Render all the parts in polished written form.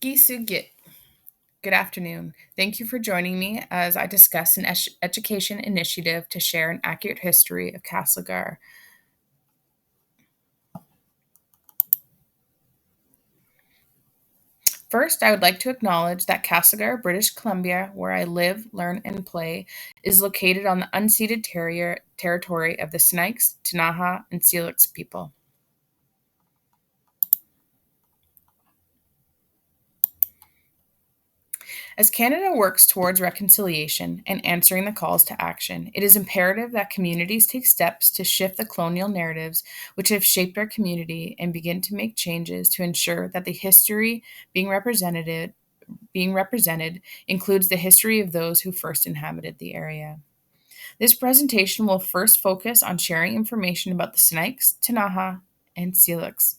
Gisugit. Good afternoon. Thank you for joining me as I discuss an education initiative to share an accurate history of Castlegar. First, I would like to acknowledge that Castlegar, British Columbia, where I live, learn, and play, is located on the unceded territory of the Snakes, Ktunaxa, and Syilx people. As Canada works towards reconciliation and answering the calls to action, it is imperative that communities take steps to shift the colonial narratives which have shaped our community and begin to make changes to ensure that the history being represented includes the history of those who first inhabited the area. This presentation will first focus on sharing information about the Snakes, Ktunaxa, and Syilx,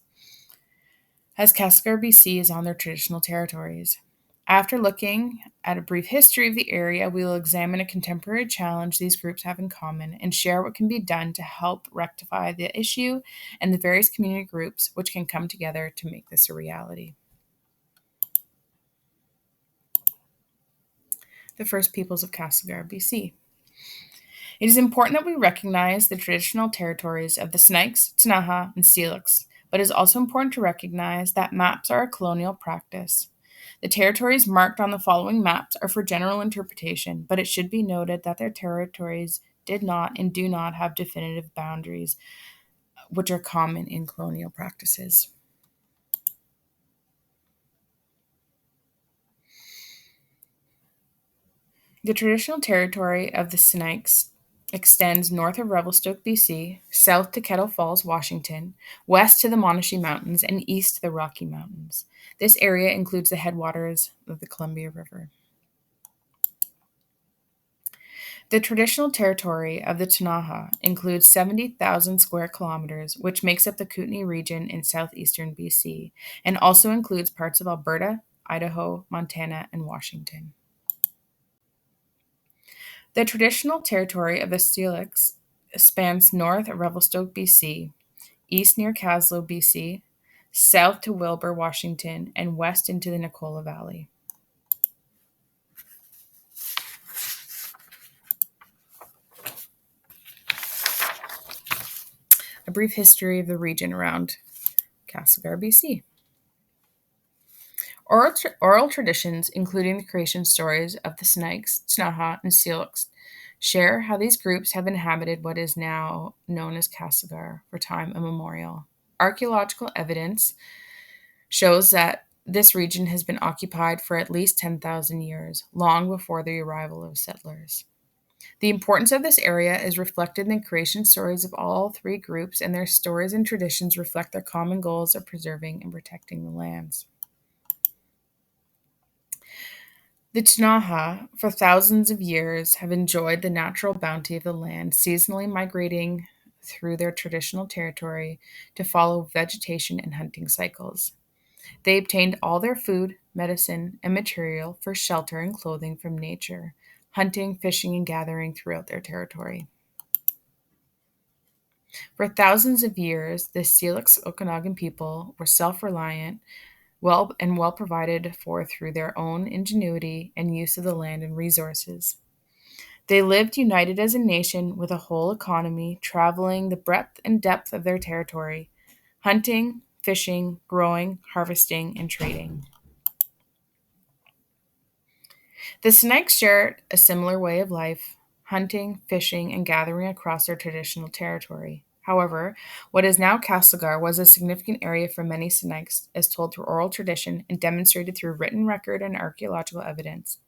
as Castlegar, BC is on their traditional territories. After looking at a brief history of the area, we will examine a contemporary challenge these groups have in common and share what can be done to help rectify the issue and the various community groups which can come together to make this a reality. The First Peoples of Castlegar, BC. It is important that we recognize the traditional territories of the Snakes, Ktunaxa, and Syilx, but it is also important to recognize that maps are a colonial practice. The territories marked on the following maps are for general interpretation, but it should be noted that their territories did not and do not have definitive boundaries, which are common in colonial practices. The traditional territory of the Snakes extends north of Revelstoke, BC, south to Kettle Falls, Washington, west to the Monashee Mountains, and east to the Rocky Mountains. This area includes the headwaters of the Columbia River. The traditional territory of the Ktunaxa includes 70,000 square kilometers, which makes up the Kootenay region in southeastern BC, and also includes parts of Alberta, Idaho, Montana, and Washington. The traditional territory of the Syilx spans north of Revelstoke, BC, east near Caslow, BC, south to Wilbur, Washington, and west into the Nicola Valley. A brief history of the region around Castlegar, BC. Oral traditions, including the creation stories of the Snakes, Ktunaxa, and Syilx, share how these groups have inhabited what is now known as Castlegar for time immemorial. Archaeological evidence shows that this region has been occupied for at least 10,000 years, long before the arrival of settlers. The importance of this area is reflected in the creation stories of all three groups, and their stories and traditions reflect their common goals of preserving and protecting the lands. The Ktunaxa, for thousands of years, have enjoyed the natural bounty of the land, seasonally migrating through their traditional territory to follow vegetation and hunting cycles. They obtained all their food, medicine, and material for shelter and clothing from nature, hunting, fishing, and gathering throughout their territory. For thousands of years, the Syilx Okanagan people were self-reliant, well provided for through their own ingenuity and use of the land and resources. They lived united as a nation with a whole economy, traveling the breadth and depth of their territory, hunting, fishing, growing, harvesting, and trading. The Snakes shared a similar way of life, hunting, fishing, and gathering across their traditional territory. However, what is now Castlegar was a significant area for many Snakes, as told through oral tradition and demonstrated through written record and archaeological evidence.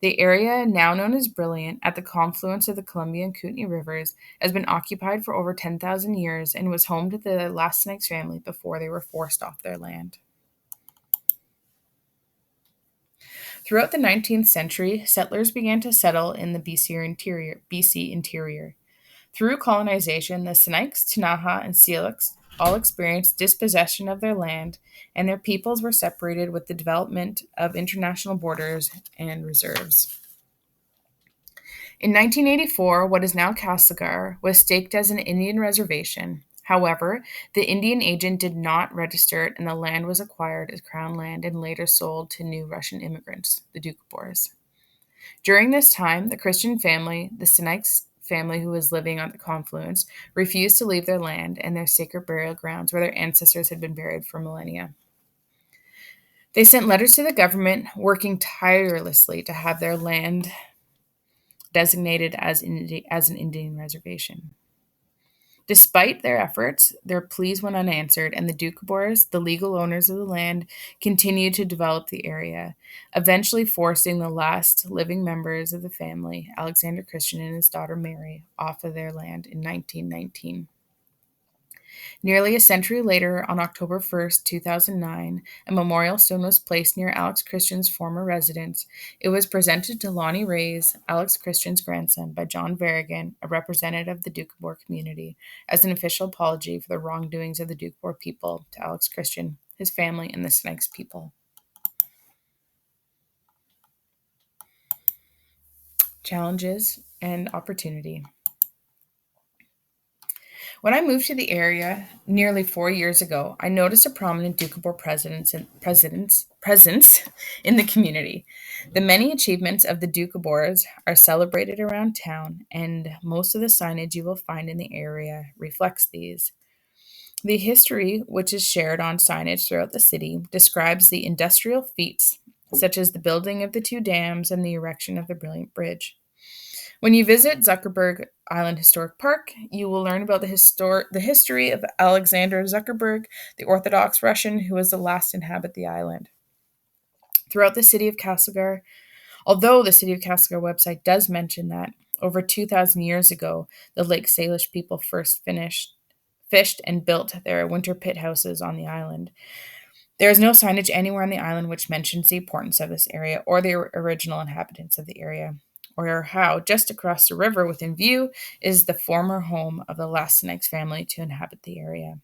The area, now known as Brilliant, at the confluence of the Columbia and Kootenay rivers, has been occupied for over 10,000 years and was home to the last Snakes family before they were forced off their land. Throughout the 19th century, settlers began to settle in the BC interior. Through colonization, the Snakes, Ktunaxa, and Syilx all experienced dispossession of their land, and their peoples were separated with the development of international borders and reserves. In 1984, what is now Castlegar was staked as an Indian reservation. However, the Indian agent did not register it, and the land was acquired as crown land and later sold to new Russian immigrants, the Doukhobors. During this time, the Christian family, the Sinaiks family who was living on the confluence, refused to leave their land and their sacred burial grounds where their ancestors had been buried for millennia. They sent letters to the government, working tirelessly to have their land designated as an Indian reservation. Despite their efforts, their pleas went unanswered, and the Doukhobors, the legal owners of the land, continued to develop the area, eventually forcing the last living members of the family, Alexander Christian and his daughter Mary, off of their land in 1919. Nearly a century later, on October 1st, 2009, a memorial stone was placed near Alex Christian's former residence. It was presented to Lonnie Reyes, Alex Christian's grandson, by John Varrigan, a representative of the Doukhobor community, as an official apology for the wrongdoings of the Doukhobor people to Alex Christian, his family, and the Snakes people. Challenges and opportunity. When I moved to the area nearly 4 years ago, I noticed a prominent Doukhobor presence in the community. The many achievements of the Doukhobors are celebrated around town, and most of the signage you will find in the area reflects these. The history, which is shared on signage throughout the city, describes the industrial feats, such as the building of the two dams and the erection of the Brilliant Bridge. When you visit Zuckerberg Island Historic Park, you will learn about the history of Alexander Zuckerberg, the Orthodox Russian who was the last to inhabit the island. Throughout the city of Castlegar, although the City of Castlegar website does mention that over 2,000 years ago, the Lake Salish people first fished and built their winter pit houses on the island. There is no signage anywhere on the island which mentions the importance of this area or the original inhabitants of the area, or how just across the river within view is the former home of the last Snakes family to inhabit the area.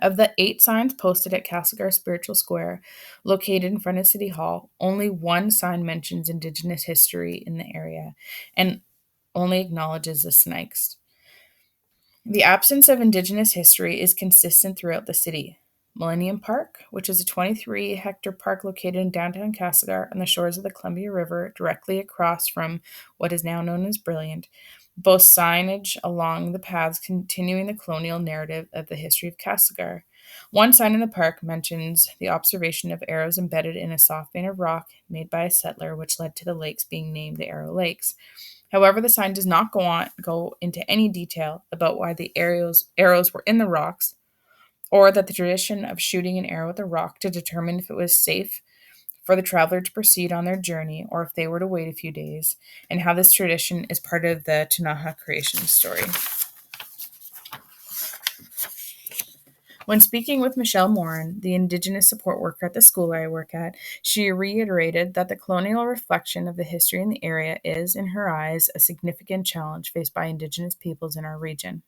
Of the 8 signs posted at Castlegar Spiritual Square, located in front of City Hall, only one sign mentions Indigenous history in the area and only acknowledges the Snakes. The absence of Indigenous history is consistent throughout the city. Millennium Park, which is a 23-hectare park located in downtown Castlegar on the shores of the Columbia River, directly across from what is now known as Brilliant, boasts signage along the paths continuing the colonial narrative of the history of Castlegar. One sign in the park mentions the observation of arrows embedded in a soft vein of rock made by a settler, which led to the lakes being named the Arrow Lakes. However, the sign does not go into any detail about why the arrows were in the rocks, or that the tradition of shooting an arrow at the rock to determine if it was safe for the traveler to proceed on their journey or if they were to wait a few days, and how this tradition is part of the Ktunaxa creation story. When speaking with Michelle Morin, the Indigenous support worker at the school I work at, she reiterated that the colonial reflection of the history in the area is, in her eyes, a significant challenge faced by Indigenous peoples in our region.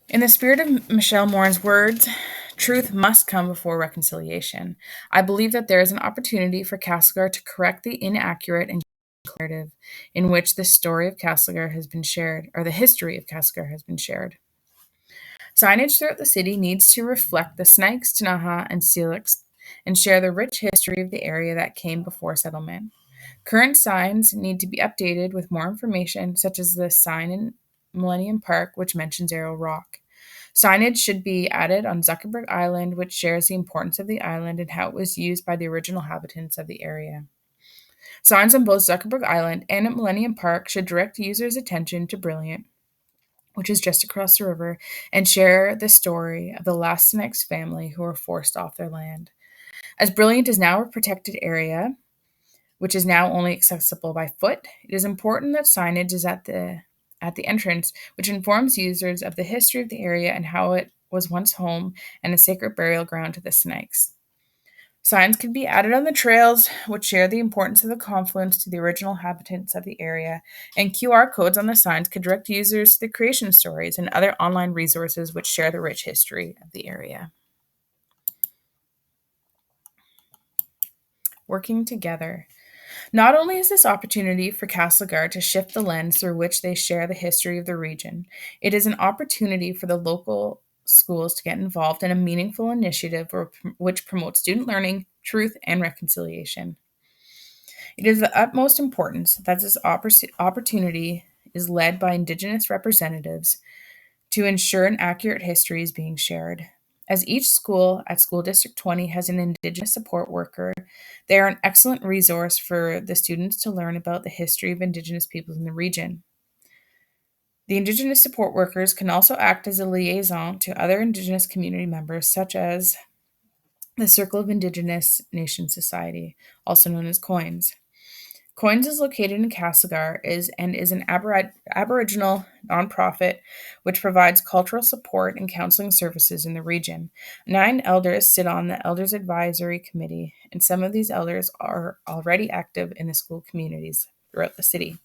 In the spirit of Michelle Morin's words, truth must come before reconciliation. I believe that there is an opportunity for Castlegar to correct the inaccurate and narrative in which the story of Castlegar has been shared, or the history of Castlegar has been shared. Signage throughout the city needs to reflect the Snakes, Ktunaxa, and Syilx and share the rich history of the area that came before settlement. Current signs need to be updated with more information, such as the sign in Millennium Park, which mentions Arrow Rock. Signage should be added on Zuckerberg Island, which shares the importance of the island and how it was used by the original inhabitants of the area. Signs on both Zuckerberg Island and at Millennium Park should direct users' attention to Brilliant, which is just across the river, and share the story of the last Snakes family who were forced off their land. As Brilliant is now a protected area, which is now only accessible by foot, it is important that signage is at the entrance, which informs users of the history of the area and how it was once home and a sacred burial ground to the Snakes. Signs can be added on the trails, which share the importance of the confluence to the original inhabitants of the area, and QR codes on the signs could direct users to the creation stories and other online resources which share the rich history of the area. Working together. Not only is this opportunity for Castlegar to shift the lens through which they share the history of the region, it is an opportunity for the local schools to get involved in a meaningful initiative which promotes student learning, truth, and reconciliation. It is of the utmost importance that this opportunity is led by Indigenous representatives to ensure an accurate history is being shared. As each school at School District 20 has an Indigenous support worker, they are an excellent resource for the students to learn about the history of Indigenous peoples in the region. The Indigenous support workers can also act as a liaison to other Indigenous community members, such as the Circle of Indigenous Nations Society, also known as COINS. COINS is located in Castlegar and is an Aboriginal nonprofit which provides cultural support and counseling services in the region. 9 elders sit on the Elders Advisory Committee, and some of these elders are already active in the school communities throughout the city.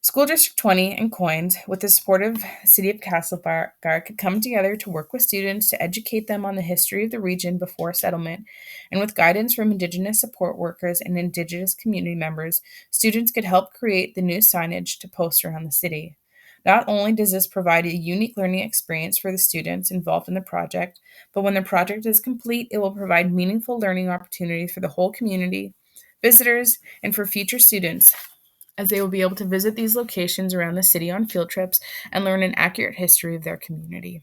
School District 20 and COINS, with the support of the City of Castlegar, could come together to work with students to educate them on the history of the region before settlement, and with guidance from Indigenous support workers and Indigenous community members, students could help create the new signage to post around the city. Not only does this provide a unique learning experience for the students involved in the project, but when the project is complete, it will provide meaningful learning opportunities for the whole community, visitors, and for future students, as they will be able to visit these locations around the city on field trips and learn an accurate history of their community.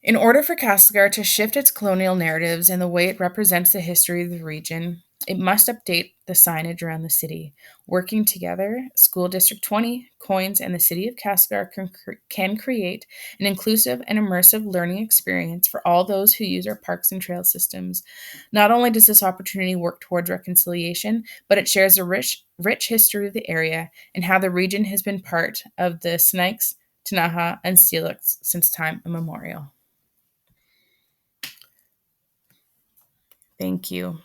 In order for Castlegar to shift its colonial narratives and the way it represents the history of the region, it must update the signage around the city. Working together, School District 20, COINS, and the City of Castlegar can create an inclusive and immersive learning experience for all those who use our parks and trail systems. Not only does this opportunity work towards reconciliation, but it shares a rich history of the area and how the region has been part of the Snakes, Tanaha, and Steelix since time immemorial. Thank you.